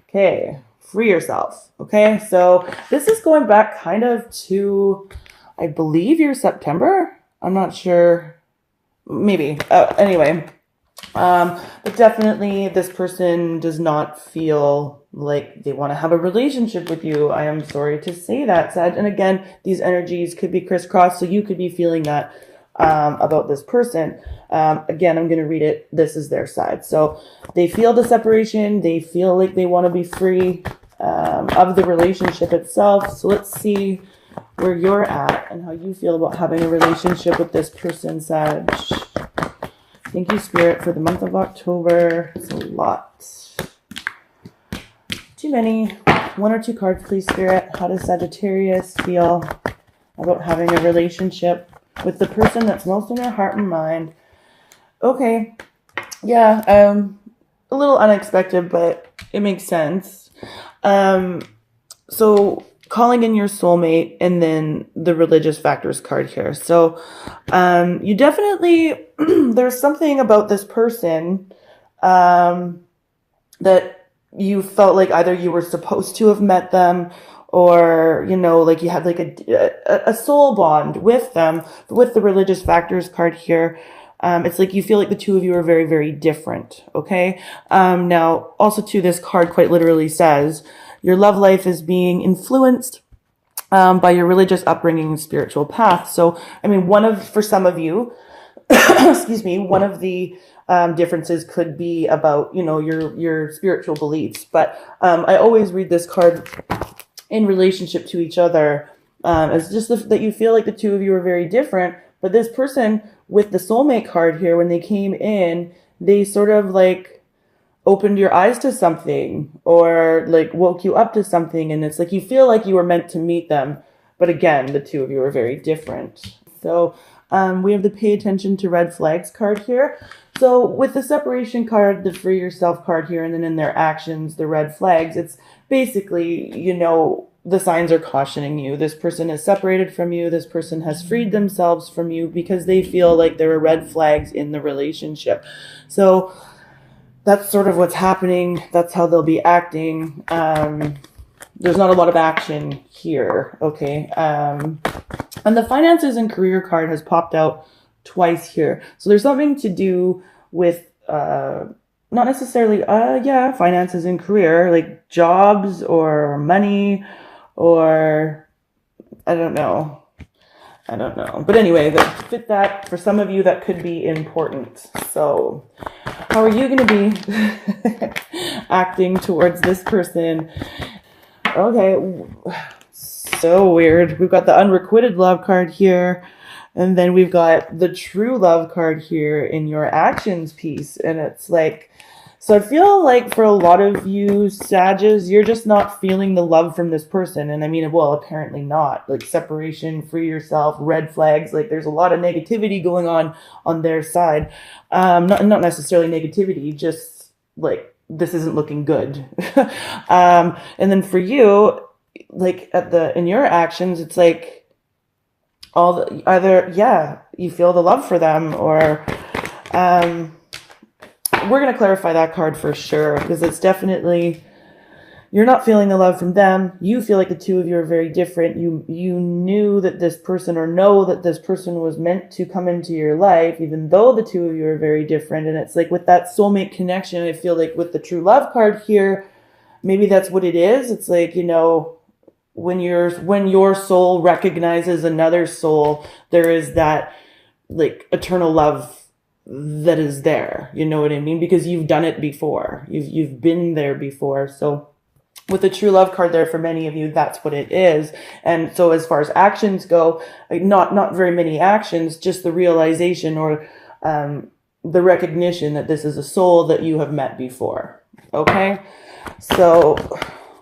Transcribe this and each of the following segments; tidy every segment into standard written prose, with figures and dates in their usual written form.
Okay, free yourself. Okay, so this is going back kind of to, I believe, your September. I'm not sure. Maybe. Anyway, but definitely this person does not feel like they want to have a relationship with you. I am sorry to say that, Sag. And again, these energies could be crisscrossed, so you could be feeling that about this person. Again, I'm going to read it. This is their side. So they feel the separation. They feel like they want to be free of the relationship itself. So let's see where you're at and how you feel about having a relationship with this person, Sag. Thank you, Spirit, for the month of October. It's a lot. Too many. One or two cards, please, Spirit. How does Sagittarius feel about having a relationship with the person that's most in their heart and mind? Okay. Yeah, a little unexpected, but it makes sense. So calling in your soulmate and then the religious factors card here. So you definitely, there's something about this person that you felt like either you were supposed to have met them or, you know, like you had like a soul bond with them. With the religious factors card here, it's like you feel like the two of you are very, very different. Okay. Now also too, this card quite literally says, your love life is being influenced by your religious upbringing and spiritual path. So, I mean, for some of you, excuse me, one of the differences could be about, you know, your spiritual beliefs. But I always read this card in relationship to each other as just that you feel like the two of you are very different. But this person with the soulmate card here, when they came in, they sort of like opened your eyes to something or like woke you up to something. And it's like you feel like you were meant to meet them. But again, the two of you are very different. So we have the pay attention to red flags card here. So with the separation card, the free yourself card here, and then in their actions, the red flags, it's basically, you know, the signs are cautioning you. This person is separated from you. This person has freed themselves from you because they feel like there are red flags in the relationship. So that's sort of what's happening. That's how they'll be acting. There's not a lot of action here. Okay. And the finances and career card has popped out twice here. So there's something to do with, not necessarily, finances and career, like jobs or money or I don't know. But anyway, that fit that for some of you, that could be important. So how are you going to be acting towards this person? Okay. So weird. We've got the unrequited love card here. And then we've got the true love card here in your actions piece. And it's like, so I feel like for a lot of you Sages, you're just not feeling the love from this person. And I mean, well, apparently not. Like separation, free yourself, red flags. Like there's a lot of negativity going on their side. Not necessarily negativity, just like this isn't looking good. And then for you, like in your actions, it's like you feel the love for them or we're going to clarify that card for sure, because it's definitely, you're not feeling the love from them. You feel like the two of you are very different. You knew that this person, or know that this person was meant to come into your life, even though the two of you are very different. And it's like with that soulmate connection, I feel like with the true love card here, maybe that's what it is. It's like, you know, when your soul recognizes another soul, there is that like eternal love that is there, you know what I mean? Because you've done it before. You've been there before. So with the true love card there, for many of you, that's what it is. And so as far as actions go, not very many actions, just the realization or the recognition that this is a soul that you have met before. Okay? So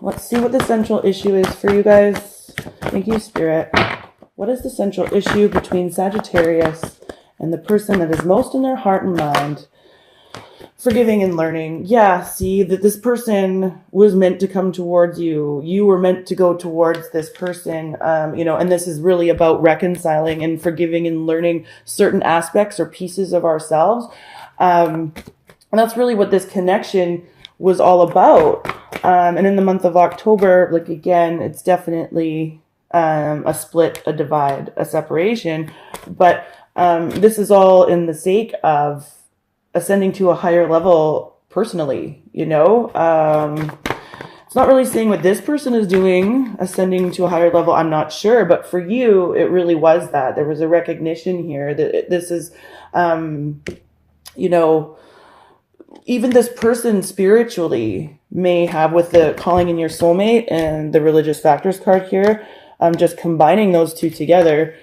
let's see what the central issue is for you guys. Thank you, Spirit. What is the central issue between Sagittarius and the person that is most in their heart and mind? Forgiving and learning. Yeah, see that this person was meant to come towards you. You were meant to go towards this person, and this is really about reconciling and forgiving and learning certain aspects or pieces of ourselves. And that's really what this connection was all about. And in the month of October, like again, it's definitely a split, a divide, a separation. But this is all in the sake of ascending to a higher level personally, you know? It's not really saying what this person is doing, ascending to a higher level, I'm not sure. But for you, it really was that. There was a recognition here that this is, you know, even this person spiritually may have, with the calling in your soulmate and the religious factors card here, just combining those two together,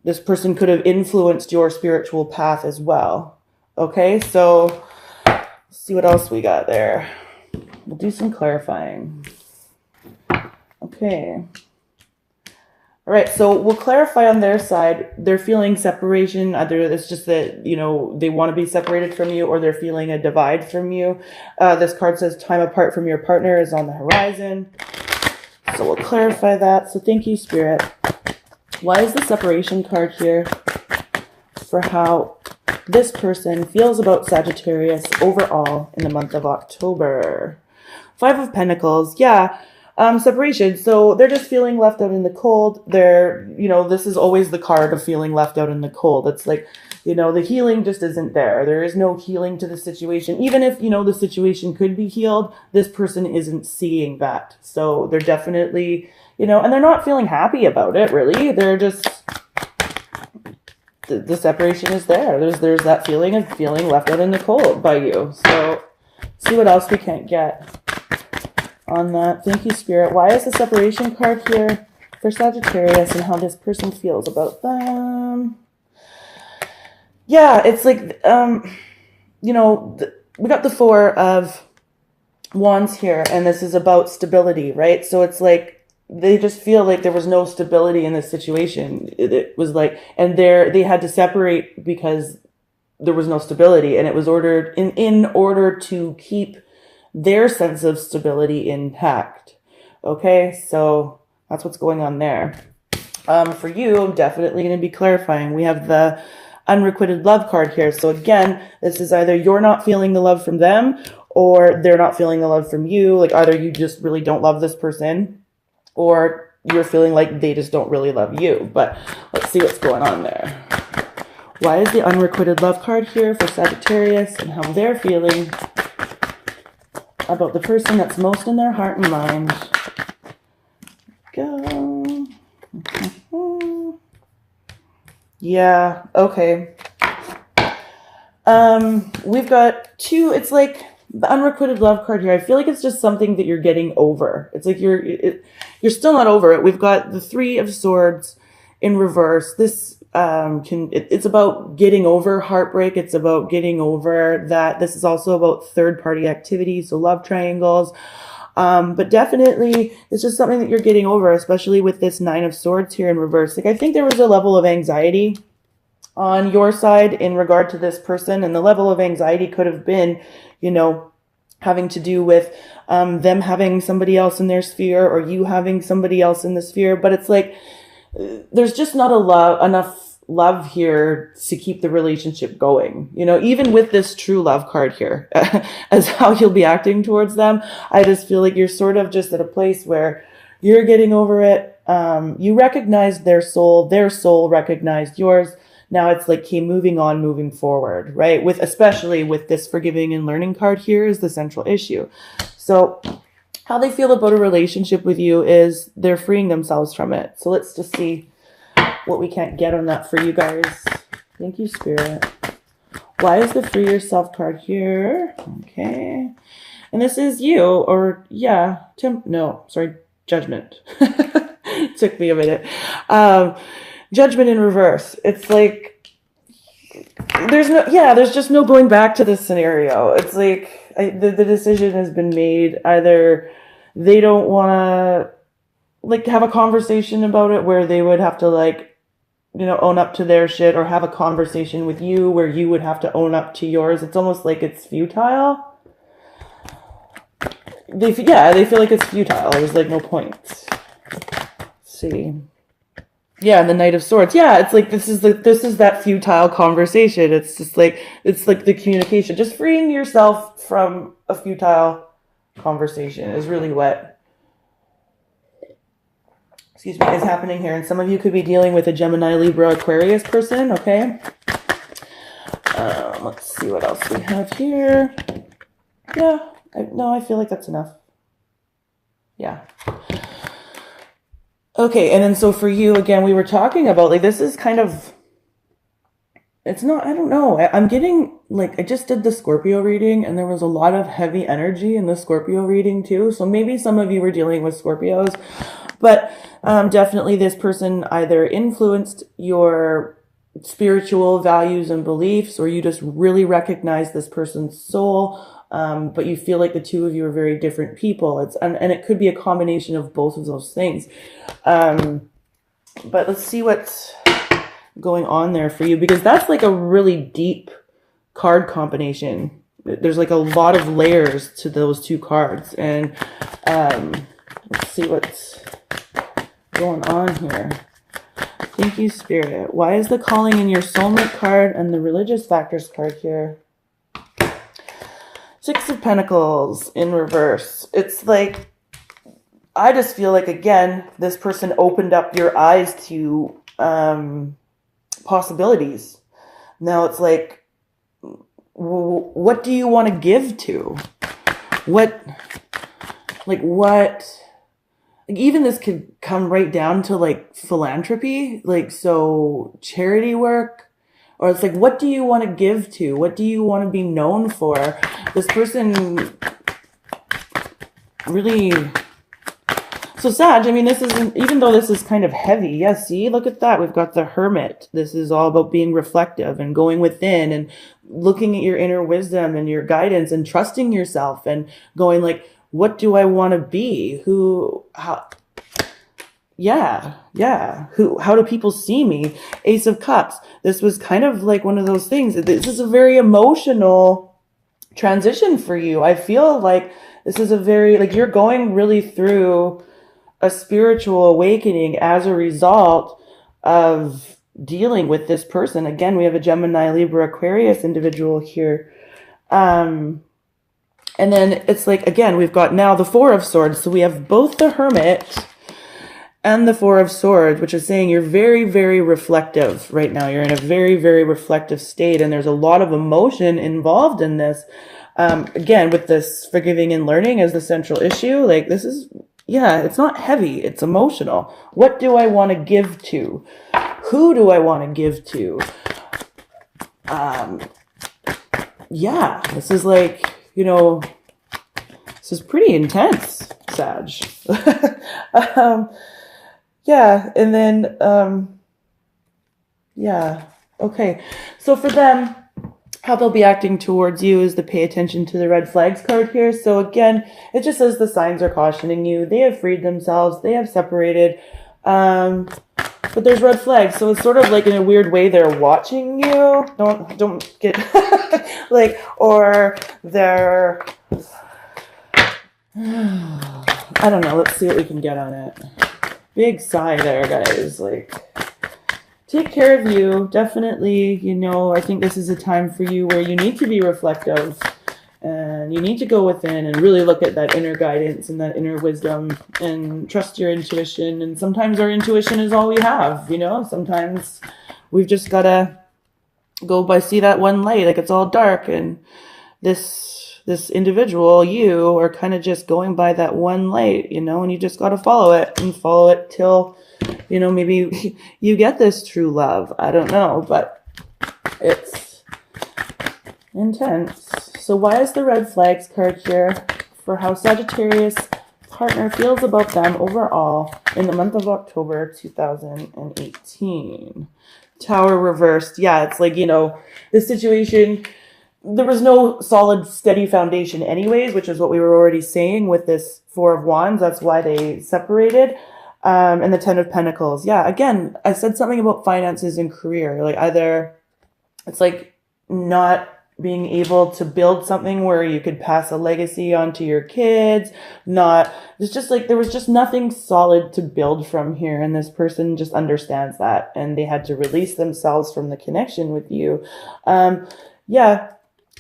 this person could have influenced your spiritual path as well. Okay, so let's see what else we got there. We'll do some clarifying. Okay. All right, so we'll clarify on their side. They're feeling separation. Either it's just that, you know, they want to be separated from you, or they're feeling a divide from you. This card says time apart from your partner is on the horizon. So we'll clarify that. So thank you, Spirit. Why is the separation card here for how this person feels about Sagittarius overall in the month of October? 5 of Pentacles. Yeah. Separation. So they're just feeling left out in the cold. They're, you know, this is always the card of feeling left out in the cold. It's like, you know, the healing just isn't there. There is no healing to the situation. Even if, you know, the situation could be healed, this person isn't seeing that. So they're definitely, you know, and they're not feeling happy about it, really. They're just, the separation is there. There's that feeling of feeling left out in the cold by you. So see what else we can't get on that. Thank you, Spirit. Why is the separation card here for Sagittarius and how this person feels about them? Yeah, it's like, you know, we got the 4 of Wands here, and this is about stability, right? So it's like, they just feel like there was no stability in this situation. It was like, and they had to separate because there was no stability, and it was ordered in order to keep their sense of stability intact. Okay, so that's what's going on there. For you, I'm definitely going to be clarifying. We have the unrequited love card here. So again, this is either you're not feeling the love from them, or they're not feeling the love from you. Like either you just really don't love this person, or you're feeling like they just don't really love you. But let's see what's going on there. Why is the unrequited love card here for Sagittarius and how they're feeling about the person that's most in their heart and mind? Go. Yeah, okay. We've got 2, it's like the unrequited love card here. I feel like it's just something that you're getting over. It's like you're still not over it. We've got the 3 of Swords in reverse. This it's about getting over heartbreak. It's about getting over that. This is also about third party activities, so love triangles. But definitely it's just something that you're getting over, especially with this 9 of Swords here in reverse. Like I think there was a level of anxiety on your side in regard to this person, and the level of anxiety could have been, you know, having to do with them having somebody else in their sphere, or you having somebody else in the sphere. But it's like there's just not enough love here to keep the relationship going, you know, even with this true love card here as how you'll be acting towards them. I just feel like you're sort of just at a place where you're getting over it. You recognized their soul recognized yours. Now it's like, okay, moving on, moving forward, right? Especially with this forgiving and learning card here is the central issue. So how they feel about a relationship with you is they're freeing themselves from it. So let's just see what we can't get on that for you guys. Thank you, Spirit. Why is the free yourself card here? Okay. And this is you, or yeah, Judgment. Took me a minute. Judgment in reverse. It's like, there's just no going back to this scenario. It's like, the decision has been made. Either they don't want to like have a conversation about it where they would have to like, you know, own up to their shit, or have a conversation with you where you would have to own up to yours. It's almost like it's futile. They feel like it's futile. There's like no point. Let's see. Yeah, and the Knight of Swords. Yeah, it's like this is that futile conversation. It's like the communication, just freeing yourself from a futile conversation is really what, excuse me, is happening here. And some of you could be dealing with a Gemini, Libra, Aquarius person, okay? Let's see what else we have here. Yeah, I feel like that's enough. Yeah. Okay, and then so for you, again, we were talking about, like, this is kind of, it's not, I don't know. I'm getting, like, I just did the Scorpio reading, and there was a lot of heavy energy in the Scorpio reading, too. So maybe some of you were dealing with Scorpios. But definitely this person either influenced your spiritual values and beliefs, or you just really recognize this person's soul, but you feel like the two of you are very different people. And it could be a combination of both of those things. But let's see what's going on there for you, because that's like a really deep card combination. There's like a lot of layers to those two cards. And let's see what's going on here. Thank you, Spirit. Why is the calling in your soulmate card and the religious factors card here? Six of Pentacles in reverse. It's like, I just feel like, again, this person opened up your eyes to possibilities. Now it's like, what do you want to give to? Even this could come right down to like philanthropy, like, so charity work, or it's like, what do you want to give to? What do you want to be known for? This person really, so Sag, I mean, this isn't, even though this is kind of heavy, yeah, see, look at that. We've got the Hermit. This is all about being reflective and going within and looking at your inner wisdom and your guidance and trusting yourself and going like, what do I want to be? How do people see me? Ace of Cups. This was kind of like one of those things. This is a very emotional transition for you. I feel like this is a very, like, you're going really through a spiritual awakening as a result of dealing with this person. Again, we have a Gemini, Libra, Aquarius individual here. And then it's like, again, we've got now the Four of Swords. So we have both the Hermit and the Four of Swords, which is saying you're very, very reflective right now. You're in a very, very reflective state. And there's a lot of emotion involved in this. Again, with this forgiving and learning as the central issue, like, this is, yeah, it's not heavy. It's emotional. What do I want to give to? Who do I want to give to? Yeah, this is like, you know, this is pretty intense, Sag. Yeah, and then, yeah, okay. So for them, how they'll be acting towards you is to pay attention to the red flags card here. So again, it just says the signs are cautioning you. They have freed themselves. They have separated. But there's red flags. So it's sort of like, in a weird way, they're watching you. Don't get like, or they're, I don't know. Let's see what we can get on it. Big sigh there, guys. Like, take care of you. Definitely, you know, I think this is a time for you where you need to be reflective and you need to go within and really look at that inner guidance and that inner wisdom and trust your intuition. And sometimes our intuition is all we have, you know. Sometimes we've just got to go by, see that one light, like it's all dark, and this individual, you are kind of just going by that one light, you know, and you just got to follow it and follow it till, you know, maybe you get this true love. I don't know, but it's intense. So why is the red flags card here for how Sagittarius partner feels about them overall in the month of October 2018? Tower reversed. Yeah, it's like, you know, this situation, there was no solid, steady foundation anyways, which is what we were already saying with this Four of Wands. That's why they separated. And the Ten of Pentacles. Yeah, again, I said something about finances and career. Like, either it's like not being able to build something where you could pass a legacy onto your kids. It's just like there was just nothing solid to build from here. And this person just understands that. And they had to release themselves from the connection with you. Yeah.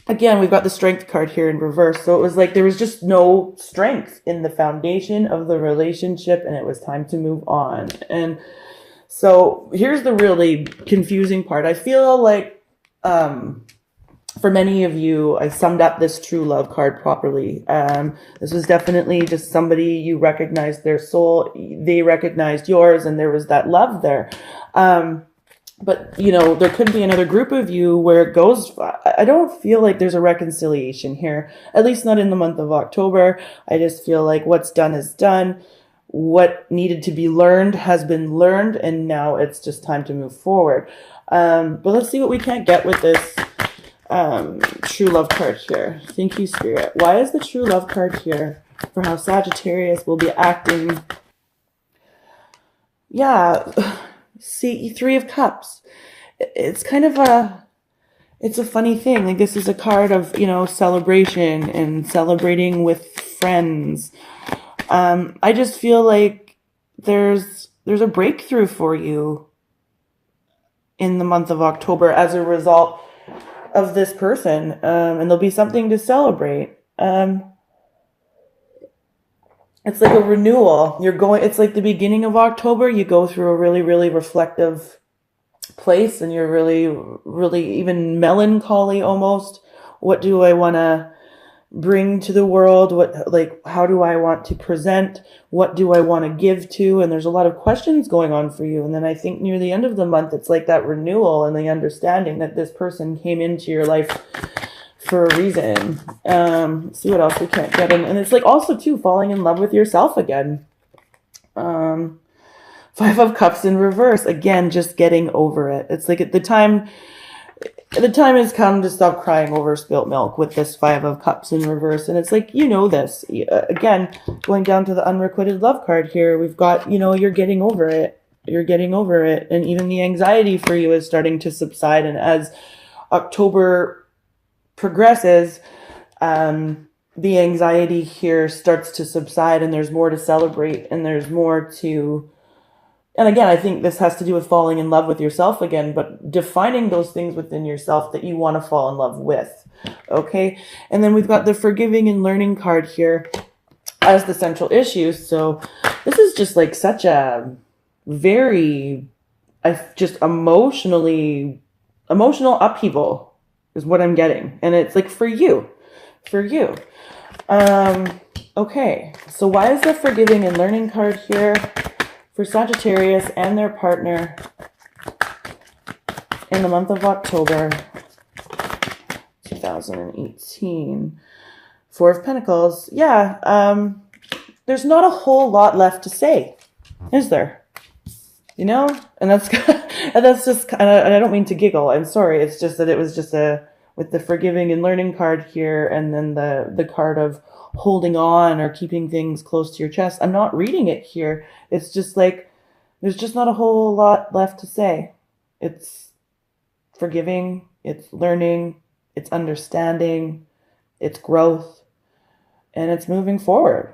again, we've got the strength card here in reverse. So it was like there was just no strength in the foundation of the relationship, and it was time to move on. And so here's the really confusing part. I feel like for many of you, I summed up this true love card properly. This was definitely just somebody, you recognized their soul, they recognized yours, and there was that love there. But, there could be another group of you where it goes, I don't feel like there's a reconciliation here, at least not in the month of October. I just feel like what's done is done. What needed to be learned has been learned, and now it's just time to move forward. But let's see what we can't get with this true love card here. Thank you, Spirit. Why is the true love card here for how Sagittarius will be acting? Yeah, see, Three of Cups. It's kind of it's a funny thing. Like, this is a card of, celebration and celebrating with friends. I just feel like there's a breakthrough for you in the month of October as a result of this person, and there'll be something to celebrate. It's like a renewal. It's like the beginning of October. You go through a really, really reflective place, and you're really, really even melancholy almost. What do I want to bring to the world? How do I want to present? What do I want to give to? And there's a lot of questions going on for you. And then I think near the end of the month, it's like that renewal and the understanding that this person came into your life for a reason. See what else we can't get in. And it's like also too, falling in love with yourself again. Five of Cups in reverse. Again, just getting over it. It's like the time has come to stop crying over spilt milk with this Five of Cups in reverse. And it's like, this. Again, going down to the unrequited love card here, we've got, you're getting over it. You're getting over it. And even the anxiety for you is starting to subside. And as October progresses, the anxiety here starts to subside, and there's more to celebrate, and there's more to... And again, I think this has to do with falling in love with yourself again, but defining those things within yourself that you want to fall in love with. Okay? And then we've got the forgiving and learning card here as the central issue. So this is just like such a very, just emotional upheaval is what I'm getting. And it's like for you. Okay. So why is the forgiving and learning card here for Sagittarius and their partner in the month of October 2018? Four of Pentacles. Yeah, there's not a whole lot left to say, is there? And that's just kind of, and I don't mean to giggle. I'm sorry. It's just that it was just with the forgiving and learning card here, and then the card of holding on or keeping things close to your chest. I'm not reading it here. It's just like, there's just not a whole lot left to say. It's forgiving, it's learning, it's understanding, it's growth, and it's moving forward.